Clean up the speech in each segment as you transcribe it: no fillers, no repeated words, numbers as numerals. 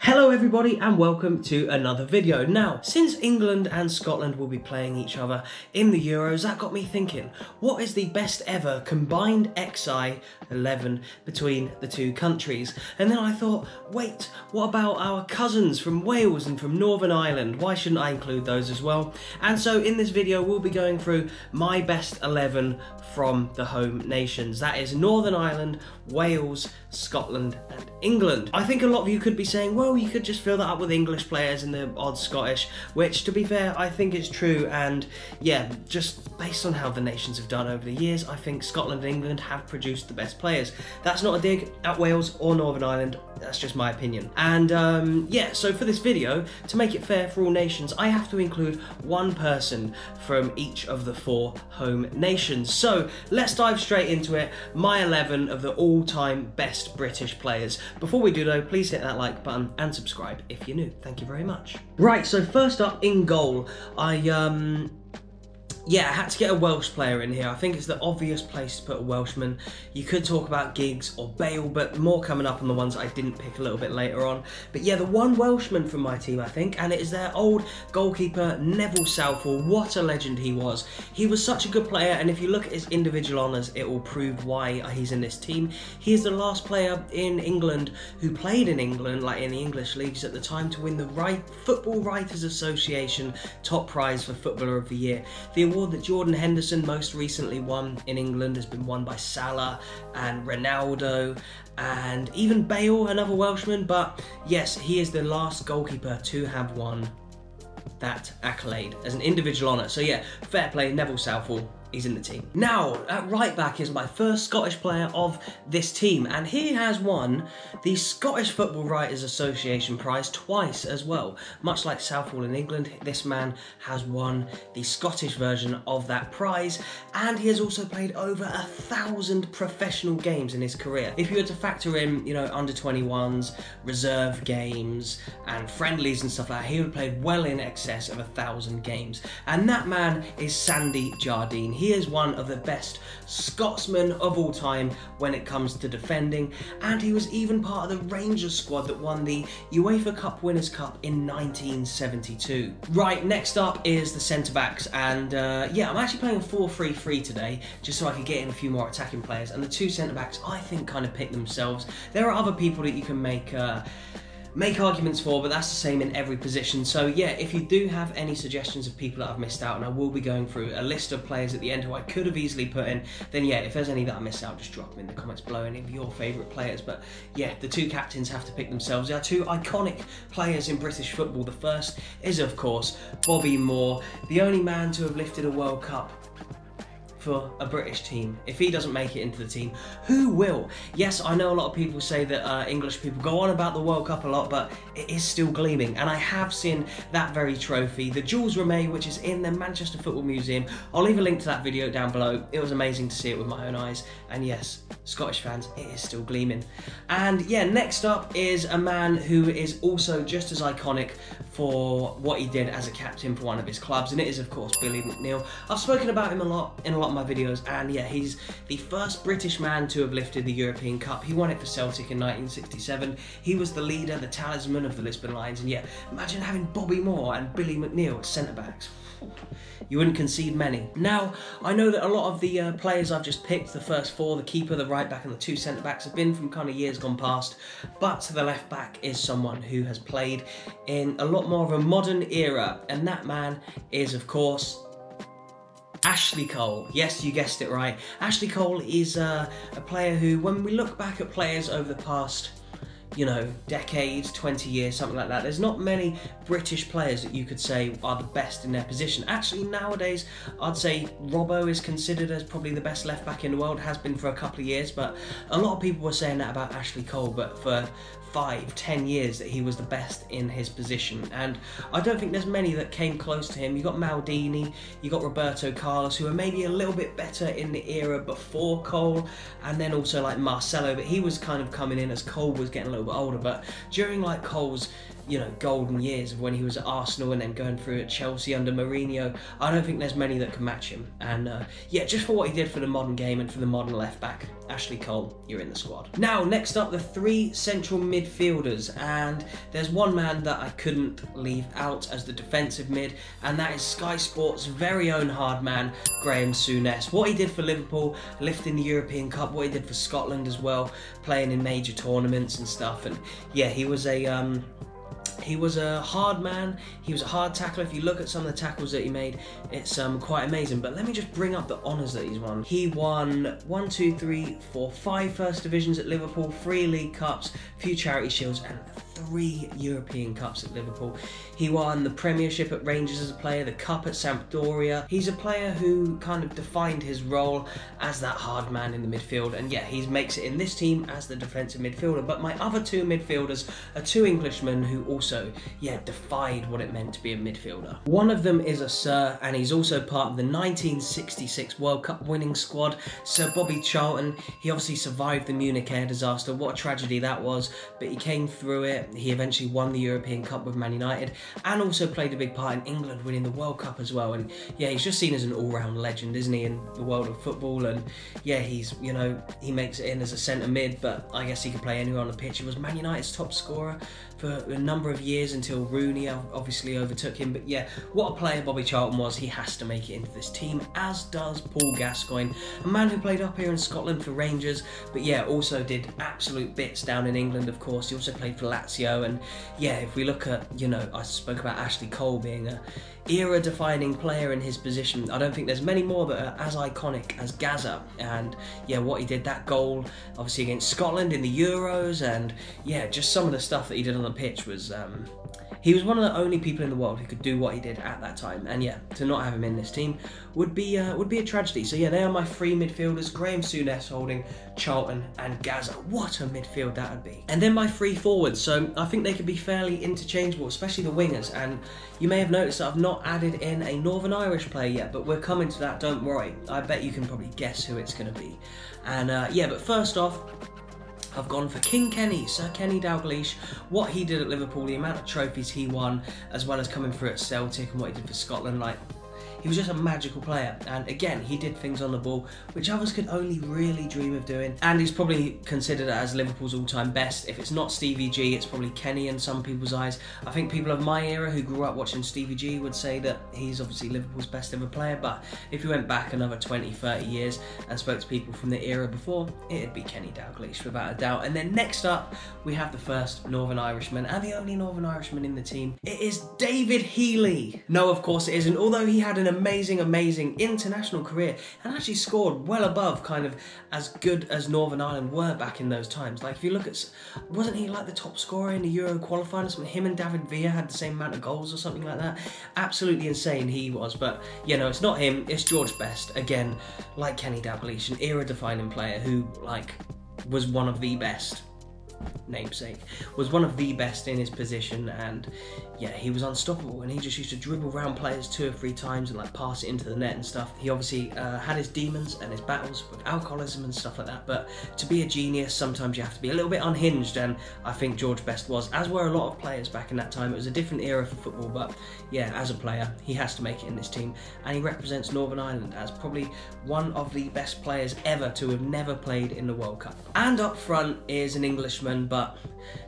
Hello everybody and welcome to another video. Now, since England and Scotland will be playing each other in the Euros, that got me thinking, what is the best ever combined XI 11 between the two countries? And then I thought, wait, what about our cousins from Wales and from Northern Ireland? Why shouldn't I include those as well? And so in this video, we'll be going through my best 11 from the home nations. That is Northern Ireland, Wales, Scotland and England. I think a lot of you could be saying, well, you could just fill that up with English players and the odd Scottish, which to be fair, I think is true. And yeah, just based on how the nations have done over the years, I think Scotland and England have produced the best players. That's not a dig at Wales or Northern Ireland, that's just my opinion. And yeah, so for this video, to make it fair for all nations, I have to include one person from each of the 4 home nations. So let's dive straight into it. My 11 of the all-time best British players. Before we do though, please hit that like button and subscribe if you're new. Thank you very much. Right, so first up in goal, I had to get a Welsh player in here. I think it's the obvious place to put a Welshman. You could talk about Giggs or Bale, but more coming up on the ones I didn't pick a little bit later on. But yeah, the one Welshman from my team, I think, and it is their old goalkeeper, Neville Southall. What a legend he was. He was such a good player, and if you look at his individual honours, it will prove why he's in this team. He is the last player in England who played in England, like in the English leagues at the time, to win the Football Writers Association top prize for Footballer of the Year. The award that Jordan Henderson most recently won in England has been won by Salah and Ronaldo and even Bale, another Welshman, but yes, he is the last goalkeeper to have won that accolade as an individual honour. So yeah, fair play, Neville Southall. He's in the team. Now, at right back is my first Scottish player of this team, and he has won the Scottish Football Writers Association prize twice as well. Much like Southall in England, this man has won the Scottish version of that prize, and he has also played over 1,000 professional games in his career. If you were to factor in, you know, under 21s, reserve games, and friendlies and stuff like that, he would have played well in excess of 1,000 games. And that man is Sandy Jardine. He is one of the best Scotsmen of all time when it comes to defending, and he was even part of the Rangers squad that won the UEFA Cup Winners' Cup in 1972. Right, next up is the centre-backs, and yeah, I'm actually playing a 4-3-3 today, just so I could get in a few more attacking players, and the 2 centre-backs I think kind of pick themselves. There are other people that you can make arguments for, but that's the same in every position. So yeah, if you do have any suggestions of people that I've missed out, and I will be going through a list of players at the end who I could have easily put in, then yeah, if there's any that I missed out, just drop them in the comments below, any of your favourite players. But yeah, the 2 captains have to pick themselves. There are 2 iconic players in British football. The first is, of course, Bobby Moore, the only man to have lifted a World Cup for a British team. If he doesn't make it into the team, who will? Yes, I know a lot of people say that English people go on about the World Cup a lot, but it is still gleaming, and I have seen that very trophy, the Jules Rimet, which is in the Manchester Football Museum. I'll leave a link to that video down below. It was amazing to see it with my own eyes, and yes, Scottish fans, it is still gleaming. And yeah, next up is a man who is also just as iconic for what he did as a captain for one of his clubs, and it is, of course, Billy McNeill. I've spoken about him a lot in a lot of my videos, and yeah, he's the first British man to have lifted the European Cup. He won it for Celtic in 1967. He was the leader, the talisman of the Lisbon Lions, and yeah, imagine having Bobby Moore and Billy McNeill as centre-backs. You wouldn't concede many. Now, I know that a lot of the players I've just picked, the first 4, the keeper, the right back and the 2 centre-backs, have been from kind of years gone past, but the left back is someone who has played in a lot more of a modern era, and that man is, of course, Ashley Cole. Yes, you guessed it right. Ashley Cole is a player who, when we look back at players over the past, you know, decades, 20 years, something like that, there's not many British players that you could say are the best in their position. Actually, nowadays, I'd say Robbo is considered as probably the best left back in the world, has been for a couple of years, but a lot of people were saying that about Ashley Cole, but for 5-10 years that he was the best in his position, and I don't think there's many that came close to him. You got Maldini, you got Roberto Carlos, who are maybe a little bit better in the era before Cole, and then also like Marcelo, but he was kind of coming in as Cole was getting a little bit older. But during like Cole's you know, golden years of when he was at Arsenal and then going through at Chelsea under Mourinho. I don't think there's many that can match him. And yeah, just for what he did for the modern game and for the modern left back, Ashley Cole, you're in the squad. Now, next up, the 3 central midfielders, and there's one man that I couldn't leave out as the defensive mid, and that is Sky Sports' very own hard man, Graham Souness. What he did for Liverpool, lifting the European Cup, what he did for Scotland as well, playing in major tournaments and stuff, and yeah, he was a hard man, he was a hard tackler. If you look at some of the tackles that he made, it's quite amazing. But let me just bring up the honours that he's won. He won 1, 2, 3, 4, 5 First Divisions at Liverpool, 3 League Cups, a few Charity Shields, and 3 European Cups at Liverpool. He won the Premiership at Rangers as a player, the Cup at Sampdoria. He's a player who kind of defined his role as that hard man in the midfield, and yeah, he makes it in this team as the defensive midfielder. But my other 2 midfielders are 2 Englishmen who also, yeah, defied what it meant to be a midfielder. One of them is a Sir, and he's also part of the 1966 World Cup winning squad, Sir Bobby Charlton. He obviously survived the Munich air disaster. What a tragedy that was, but he came through it. He eventually won the European Cup with Man United and also played a big part in England winning the World Cup as well. And yeah, he's just seen as an all-round legend, isn't he, in the world of football. And yeah, he's, you know, he makes it in as a centre mid, but I guess he could play anywhere on the pitch. He was Man United's top scorer for a number of years until Rooney obviously overtook him. But yeah, what a player Bobby Charlton was. He has to make it into this team, as does Paul Gascoigne, a man who played up here in Scotland for Rangers, but yeah, also did absolute bits down in England, of course. He also played for Lazio. And yeah, if we look at, you know, I spoke about Ashley Cole being a era-defining player in his position. I don't think there's many more that are as iconic as Gazza. And yeah, what he did, that goal obviously against Scotland in the Euros, and yeah, just some of the stuff that he did on the pitch was he was one of the only people in the world who could do what he did at that time. And yeah, to not have him in this team would be a tragedy. So yeah, they are my 3 midfielders: Graham Souness, Holding, Charlton, and Gazza. What a midfield that would be. And then my 3 forwards. So I think they could be fairly interchangeable, especially the wingers. And you may have noticed that I've not added in a Northern Irish player yet, but we're coming to that, don't worry. I bet you can probably guess who it's going to be. And yeah, but first off, I've gone for King Kenny, Sir Kenny Dalglish. What he did at Liverpool, the amount of trophies he won, as well as coming through at Celtic and what he did for Scotland, like, he was just a magical player. And again, he did things on the ball which others could only really dream of doing. And he's probably considered as Liverpool's all-time best. If it's not Stevie G, it's probably Kenny in some people's eyes. I think people of my era who grew up watching Stevie G would say that he's obviously Liverpool's best ever player. But if you went back another 20, 30 years and spoke to people from the era before, it'd be Kenny Dalglish without a doubt. And then next up, we have the first Northern Irishman and the only Northern Irishman in the team. It is David Healy. No, of course it isn't. Although he had an amazing international career and actually scored well above kind of as good as Northern Ireland were back in those times. Like, if you look at, wasn't he like the top scorer in the Euro qualifying or something? Him and David Villa had the same amount of goals or something like that. Absolutely insane he was. But you know, it's not him, it's George Best. Again, like Kenny Dalglish, an era defining player who like was one of the best. Namesake was one of the best in his position, and yeah, he was unstoppable, and he just used to dribble around players 2 or 3 times and like pass it into the net and stuff. He obviously had his demons and his battles with alcoholism and stuff like that, but to be a genius, sometimes you have to be a little bit unhinged, and I think George Best was, as were a lot of players back in that time. It was a different era for football, but yeah, as a player, he has to make it in this team, and he represents Northern Ireland as probably one of the best players ever to have never played in the World Cup. And up front is an Englishman, but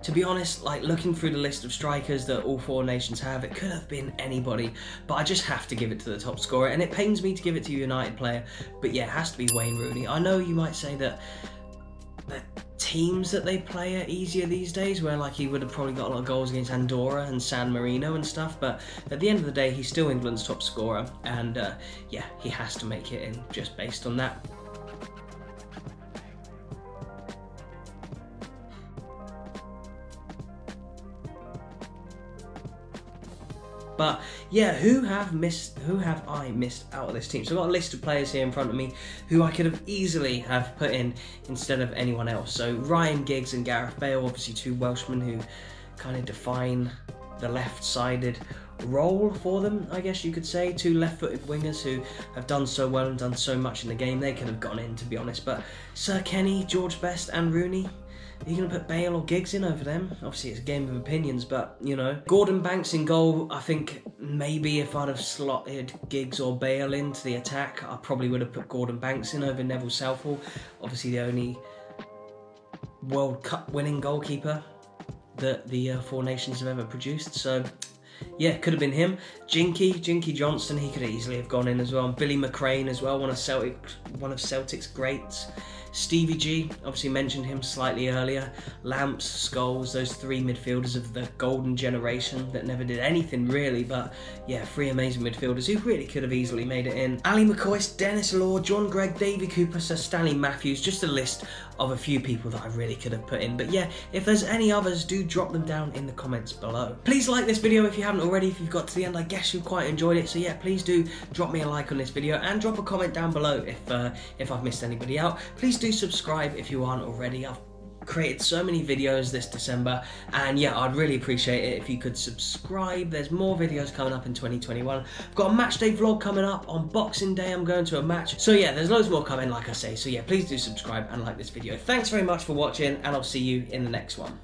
to be honest, like, looking through the list of strikers that all 4 nations have, it could have been anybody, but I just have to give it to the top scorer, and it pains me to give it to a United player, but yeah, it has to be Wayne Rooney. I know you might say that the teams that they play are easier these days, where like he would have probably got a lot of goals against Andorra and San Marino and stuff, but at the end of the day, he's still England's top scorer, and yeah, he has to make it in just based on that. But yeah, who have I missed out of this team? So I've got a list of players here in front of me who I could have easily have put in instead of anyone else. So Ryan Giggs and Gareth Bale, obviously 2 Welshmen who kind of define the left-sided role for them, I guess you could say. 2 left-footed wingers who have done so well and done so much in the game. They could have gone in, to be honest. But Sir Kenny, George Best and Rooney, Are you going to put Bale or Giggs in over them? Obviously, it's a game of opinions, but, you know. Gordon Banks in goal, I think maybe if I'd have slotted Giggs or Bale into the attack, I probably would have put Gordon Banks in over Neville Southall. Obviously, the only World Cup winning goalkeeper that the Four Nations have ever produced. So, yeah, could have been him. Jinky Johnson, he could easily have gone in as well. And Billy McCrane as well, one of Celtic's greats. Stevie G, obviously mentioned him slightly earlier. Lamps, Scholes, those three midfielders of the golden generation that never did anything really, but yeah, three amazing midfielders who really could have easily made it in. Ali McCoist, Dennis Law, John Gregg, Davy Cooper, Sir Stanley Matthews, just a list of a few people that I really could have put in. But yeah, if there's any others, do drop them down in the comments below. Please like this video if you haven't already. If you've got to the end, I guess you quite enjoyed it. So yeah, please do drop me a like on this video and drop a comment down below if I've missed anybody out. Please do subscribe if you aren't already. I've created so many videos this December, and yeah, I'd really appreciate it if you could subscribe. There's more videos coming up in 2021. I've got a match day vlog coming up on Boxing Day. I'm going to a match, so yeah, there's loads more coming, like I say. So yeah, please do subscribe and like this video. Thanks very much for watching, and I'll see you in the next one.